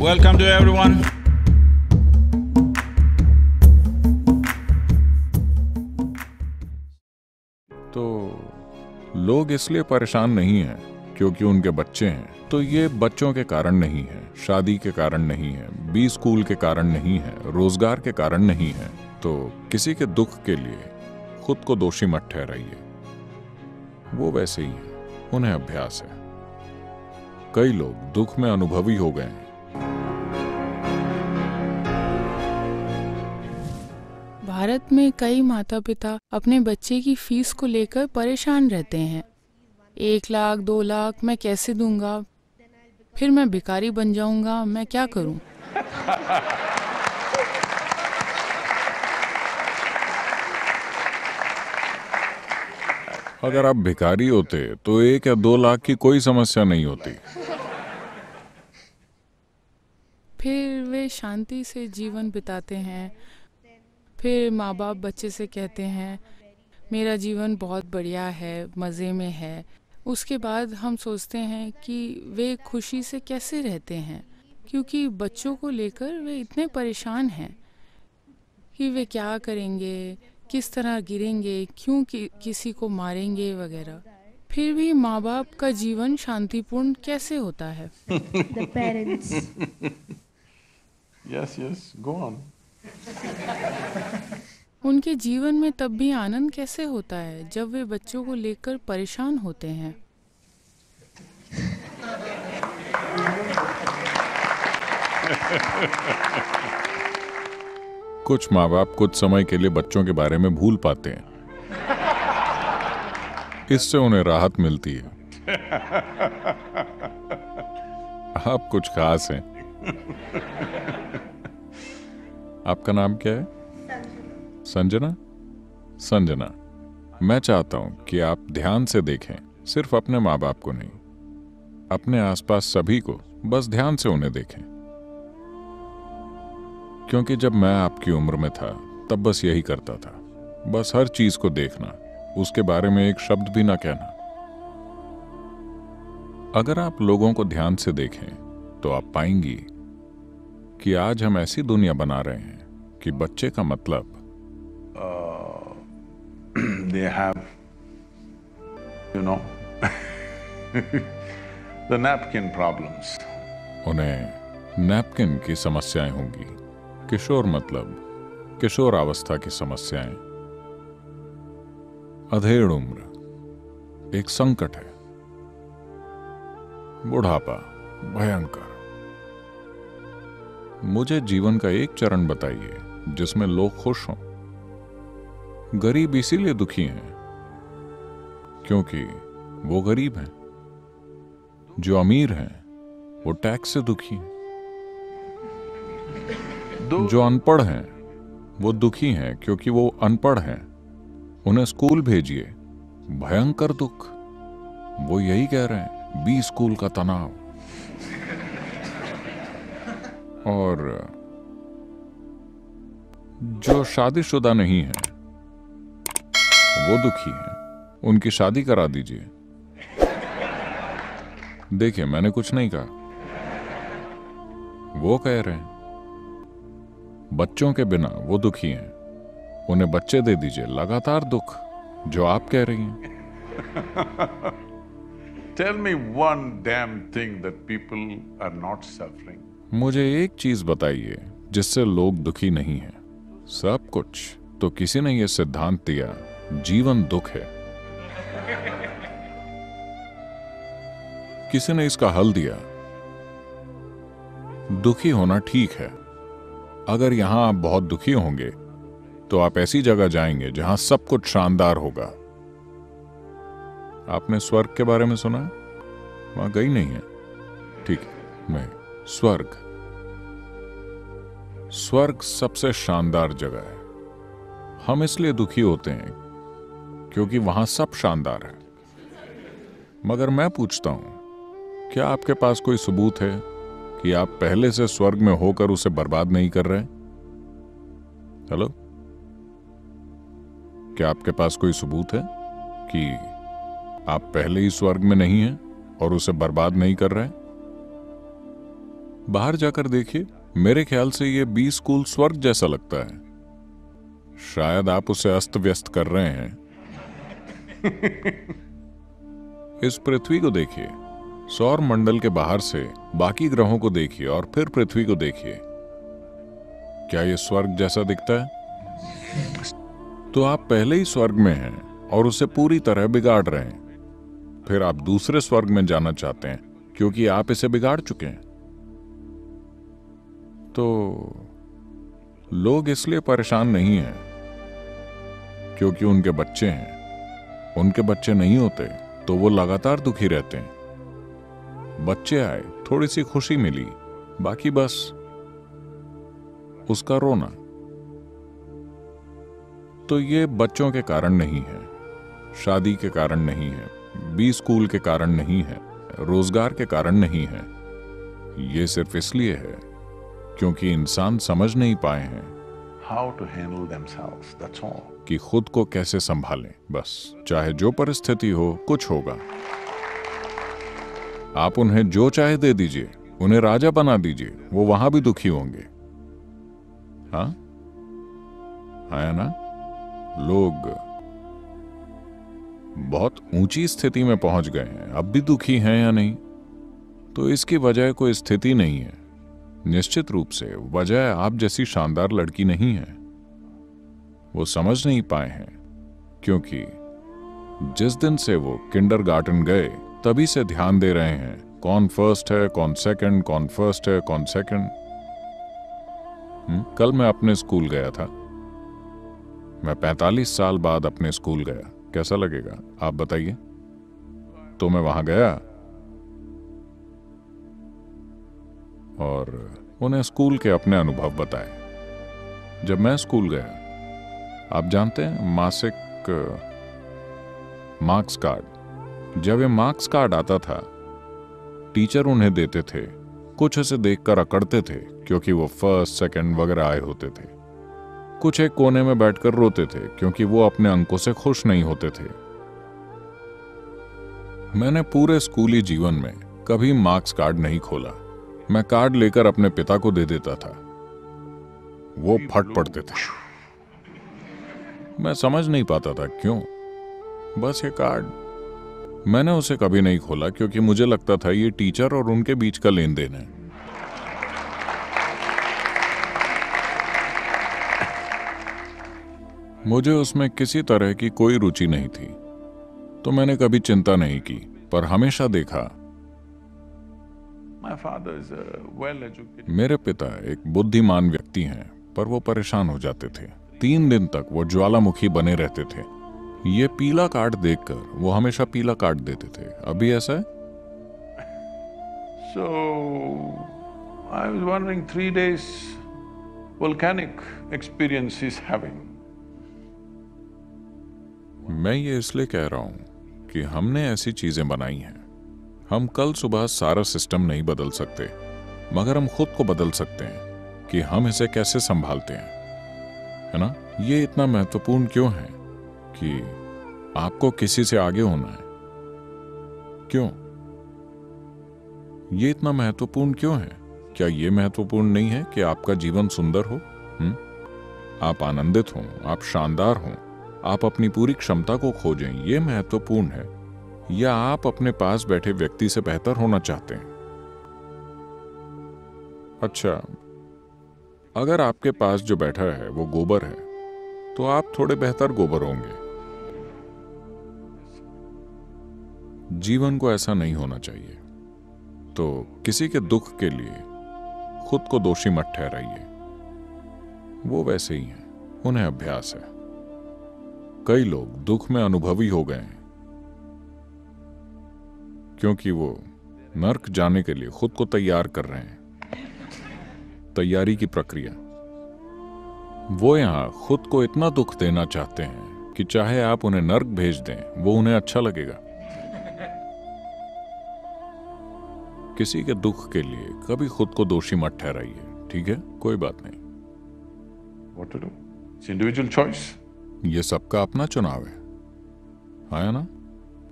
Welcome to everyone. तो लोग इसलिए परेशान नहीं हैं क्योंकि उनके बच्चे हैं, तो ये बच्चों के कारण नहीं है, शादी के कारण नहीं है, बी स्कूल के कारण नहीं है, रोजगार के कारण नहीं है। तो किसी के दुख के लिए खुद को दोषी मत ठहराइए। वो वैसे ही हैं, उन्हें अभ्यास है। कई लोग दुख में अनुभवी हो गए हैं। भारत में कई माता पिता अपने बच्चे की फीस को लेकर परेशान रहते हैं। 1 लाख 2 लाख मैं कैसे दूंगा, फिर मैं भिखारी बन जाऊंगा, मैं क्या करूं? अगर आप भिखारी होते तो 1 या 2 लाख की कोई समस्या नहीं होती। फिर वे शांति से जीवन बिताते हैं। फिर माँ बाप बच्चे से कहते हैं मेरा जीवन बहुत बढ़िया है, मज़े में है। उसके बाद हम सोचते हैं कि वे खुशी से कैसे रहते हैं, क्योंकि बच्चों को लेकर वे इतने परेशान हैं कि वे क्या करेंगे, किस तरह गिरेंगे, क्यों किसी को मारेंगे वगैरह। फिर भी माँ बाप का जीवन शांतिपूर्ण कैसे होता है? The parents. Yes, go on. उनके जीवन में तब भी आनंद कैसे होता है जब वे बच्चों को लेकर परेशान होते हैं? कुछ माँ बाप कुछ समय के लिए बच्चों के बारे में भूल पाते हैं। इससे उन्हें राहत मिलती है। आप कुछ खास हैं। आपका नाम क्या है? संजना। संजना, मैं चाहता हूं कि आप ध्यान से देखें, सिर्फ अपने माँ बाप को नहीं, अपने आसपास सभी को बस ध्यान से उन्हें देखें। क्योंकि जब मैं आपकी उम्र में था तब बस यही करता था, बस हर चीज को देखना, उसके बारे में एक शब्द भी ना कहना। अगर आप लोगों को ध्यान से देखें तो आप पाएंगी कि आज हम ऐसी दुनिया बना रहे हैं कि बच्चे का मतलब They have, the napkin problems. उन्हें नैपकिन की समस्याएं होंगी। किशोर मतलब किशोर अवस्था की समस्याएं। अधेड़ उम्र एक संकट है। बुढ़ापा भयंकर। मुझे जीवन का एक चरण बताइए जिसमें लोग खुश हों। गरीब इसीलिए दुखी हैं क्योंकि वो गरीब हैं। जो अमीर हैं वो टैक्स से दुखी हैं। जो अनपढ़ हैं वो दुखी हैं क्योंकि वो अनपढ़ हैं। उन्हें स्कूल भेजिए, भयंकर दुख। वो यही कह रहे हैं, बी स्कूल का तनाव। और जो शादीशुदा नहीं है वो दुखी हैं। उनकी शादी करा दीजिए। देखिए, मैंने कुछ नहीं कहा, वो कह रहे हैं। बच्चों के बिना वो दुखी हैं। उन्हें बच्चे दे दीजिए, लगातार दुख। जो आप कह रही हैं। Tell me one damn thing that people are not suffering. मुझे एक चीज बताइए जिससे लोग दुखी नहीं हैं। सब कुछ। तो किसी ने यह सिद्धांत दिया, जीवन दुख है। किसी ने इसका हल दिया, दुखी होना ठीक है। अगर यहां आप बहुत दुखी होंगे तो आप ऐसी जगह जाएंगे जहां सब कुछ शानदार होगा। आपने स्वर्ग के बारे में सुना है? वहां गई नहीं है? ठीक है, मैं स्वर्ग। स्वर्ग सबसे शानदार जगह है। हम इसलिए दुखी होते हैं क्योंकि वहां सब शानदार है। मगर मैं पूछता हूं, क्या आपके पास कोई सबूत है कि आप पहले से स्वर्ग में होकर उसे बर्बाद नहीं कर रहे? हेलो, क्या आपके पास कोई सबूत है कि आप पहले ही स्वर्ग में नहीं हैं और उसे बर्बाद नहीं कर रहे? बाहर जाकर देखिए, मेरे ख्याल से ये बी स्कूल स्वर्ग जैसा लगता है। शायद आप उसे अस्त व्यस्त कर रहे हैं। इस पृथ्वी को देखिए, सौर मंडल के बाहर से बाकी ग्रहों को देखिए और फिर पृथ्वी को देखिए। क्या यह स्वर्ग जैसा दिखता है? तो आप पहले ही स्वर्ग में हैं और उसे पूरी तरह बिगाड़ रहे हैं। फिर आप दूसरे स्वर्ग में जाना चाहते हैं क्योंकि आप इसे बिगाड़ चुके हैं। तो लोग इसलिए परेशान नहीं हैं क्योंकि उनके बच्चे हैं। उनके बच्चे नहीं होते तो वो लगातार दुखी रहते हैं। बच्चे आए, थोड़ी सी खुशी मिली, बाकी बस उसका रोना। तो ये बच्चों के कारण नहीं है, शादी के कारण नहीं है, बी स्कूल के कारण नहीं है, रोजगार के कारण नहीं है। ये सिर्फ इसलिए है क्योंकि इंसान समझ नहीं पाए हैं How to handle themselves, that's all. कि खुद को कैसे संभालें। बस चाहे जो परिस्थिति हो, कुछ होगा। आप उन्हें जो चाहे दे दीजिए, उन्हें राजा बना दीजिए, वो वहां भी दुखी होंगे। हाँ है ना? लोग बहुत ऊंची स्थिति में पहुंच गए हैं, अब भी दुखी हैं या नहीं? तो इसकी वजह कोई स्थिति नहीं है। निश्चित रूप से वजह आप जैसी शानदार लड़की नहीं है। वो समझ नहीं पाए हैं क्योंकि जिस दिन से वो किंडरगार्टन गए तभी से ध्यान दे रहे हैं कौन फर्स्ट है, कौन सेकंड, कौन फर्स्ट है, कौन सेकंड। कल मैं अपने स्कूल गया था। मैं 45 साल बाद अपने स्कूल गया। कैसा लगेगा आप बताइए? तो मैं वहां गया और उन्हें स्कूल के अपने अनुभव बताए। जब मैं स्कूल गया, आप जानते हैं मासिक मार्क्स कार्ड, जब ये मार्क्स कार्ड आता था टीचर उन्हें देते थे। कुछ उसे देखकर अकड़ते थे क्योंकि वो फर्स्ट सेकंड वगैरह आए होते थे। कुछ एक कोने में बैठकर रोते थे क्योंकि वो अपने अंकों से खुश नहीं होते थे। मैंने पूरे स्कूली जीवन में कभी मार्क्स कार्ड नहीं खोला। मैं कार्ड लेकर अपने पिता को दे देता था, वो फट पड़ते थे। मैं समझ नहीं पाता था क्यों। बस ये कार्ड, मैंने उसे कभी नहीं खोला क्योंकि मुझे लगता था ये टीचर और उनके बीच का लेन देन है। मुझे उसमें किसी तरह की कोई रुचि नहीं थी, तो मैंने कभी चिंता नहीं की, पर हमेशा देखा। My father is a well-educated. मेरे पिता एक बुद्धिमान व्यक्ति हैं, पर वो परेशान हो जाते थे। 3 दिन तक वो ज्वालामुखी बने रहते थे। ये पीला कार्ड देखकर वो हमेशा पीला कार्ड देते थे। अभी ऐसा है? So, I was wondering 3 days volcanic experience he's having. मैं ये इसलिए कह रहा हूं कि हमने ऐसी चीजें बनाई हैं। हम कल सुबह सारा सिस्टम नहीं बदल सकते, मगर हम खुद को बदल सकते हैं कि हम इसे कैसे संभालते हैं, है ना? ये इतना महत्वपूर्ण क्यों है कि आपको किसी से आगे होना है? क्यों? ये इतना महत्वपूर्ण क्यों है? क्या ये महत्वपूर्ण नहीं है कि आपका जीवन सुंदर हो? आप आनंदित हों, आप शानदार हों, आप अपनी पूरी क्षमता को खोजें, ये महत्वपूर्ण है? या आप अपने पास बैठे व्यक्ति से बेहतर होना चाहते हैं? अच्छा, अगर आपके पास जो बैठा है वो गोबर है, तो आप थोड़े बेहतर गोबर होंगे। जीवन को ऐसा नहीं होना चाहिए। तो किसी के दुख के लिए खुद को दोषी मत ठहराइए। वो वैसे ही हैं, उन्हें अभ्यास है। कई लोग दुख में अनुभवी हो गए हैं क्योंकि वो नर्क जाने के लिए खुद को तैयार कर रहे हैं। तैयारी की प्रक्रिया। वो यहां खुद को इतना दुख देना चाहते हैं कि चाहे आप उन्हें नर्क भेज दें, वो उन्हें अच्छा लगेगा। किसी के दुख के लिए कभी खुद को दोषी मत ठहराइए, ठीक है? कोई बात नहीं। What to do? It's individual choice. ये सबका अपना चुनाव है ना?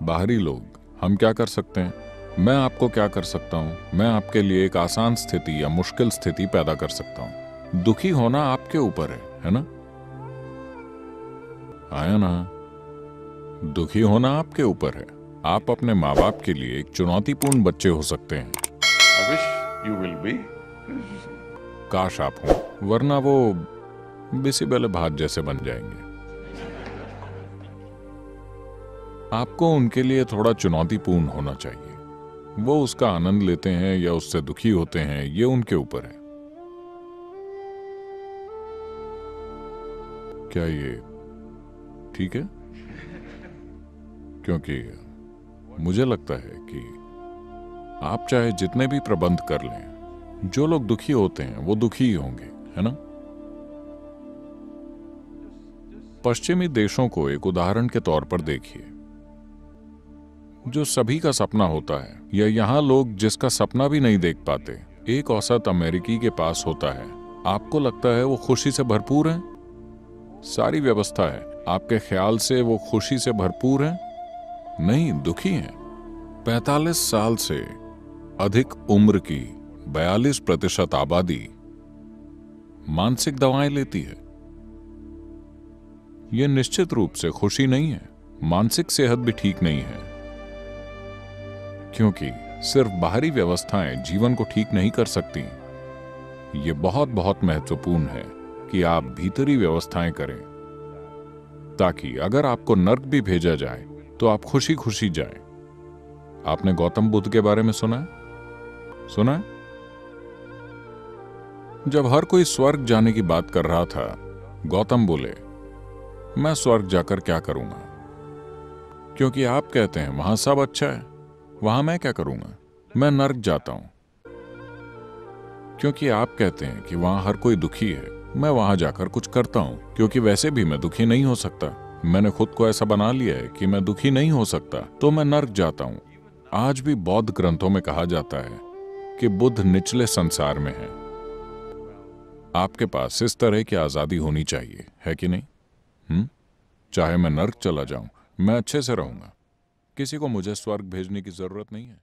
बाहरी लोग हम क्या कर सकते हैं? मैं आपको क्या कर सकता हूं? मैं आपके लिए एक आसान स्थिति या मुश्किल स्थिति पैदा कर सकता हूं। दुखी होना आपके ऊपर है ना? आया ना? दुखी होना आपके ऊपर है। आप अपने माँ बाप के लिए एक चुनौतीपूर्ण बच्चे हो सकते हैं। I wish you will be. काश आप हो, वरना वो बिसी बेले भात जैसे बन जाएंगे। आपको उनके लिए थोड़ा चुनौतीपूर्ण होना चाहिए। वो उसका आनंद लेते हैं या उससे दुखी होते हैं, ये उनके ऊपर है। क्या ये ठीक है? क्योंकि मुझे लगता है कि आप चाहे जितने भी प्रबंध कर लें, जो लोग दुखी होते हैं वो दुखी ही होंगे, है ना? पश्चिमी देशों को एक उदाहरण के तौर पर देखिए। जो सभी का सपना होता है, या यहां लोग जिसका सपना भी नहीं देख पाते, एक औसत अमेरिकी के पास होता है। आपको लगता है वो खुशी से भरपूर है? सारी व्यवस्था है, आपके ख्याल से वो खुशी से भरपूर है? नहीं, दुखी हैं। 45 साल से अधिक उम्र की 42% आबादी मानसिक दवाएं लेती है। यह निश्चित रूप से खुशी नहीं है, मानसिक सेहत भी ठीक नहीं है, क्योंकि सिर्फ बाहरी व्यवस्थाएं जीवन को ठीक नहीं कर सकती। यह बहुत बहुत महत्वपूर्ण है कि आप भीतरी व्यवस्थाएं करें, ताकि अगर आपको नर्क भी भेजा जाए तो आप खुशी खुशी जाएं। आपने गौतम बुद्ध के बारे में सुना है? सुना है? जब हर कोई स्वर्ग जाने की बात कर रहा था, गौतम बोले, मैं स्वर्ग जाकर क्या करूंगा? क्योंकि आप कहते हैं वहां सब अच्छा है, वहां मैं क्या करूंगा? मैं नर्क जाता हूं। क्योंकि आप कहते हैं कि वहां हर कोई दुखी है, मैं वहां जाकर कुछ करता हूं, क्योंकि वैसे भी मैं दुखी नहीं हो सकता। मैंने खुद को ऐसा बना लिया है कि मैं दुखी नहीं हो सकता, तो मैं नर्क जाता हूं। आज भी बौद्ध ग्रंथों में कहा जाता है कि बुद्ध निचले संसार में है। आपके पास इस तरह की आजादी होनी चाहिए, है कि नहीं? चाहे मैं नर्क चला जाऊं, मैं अच्छे से रहूंगा। किसी को मुझे स्वर्ग भेजने की जरूरत नहीं है।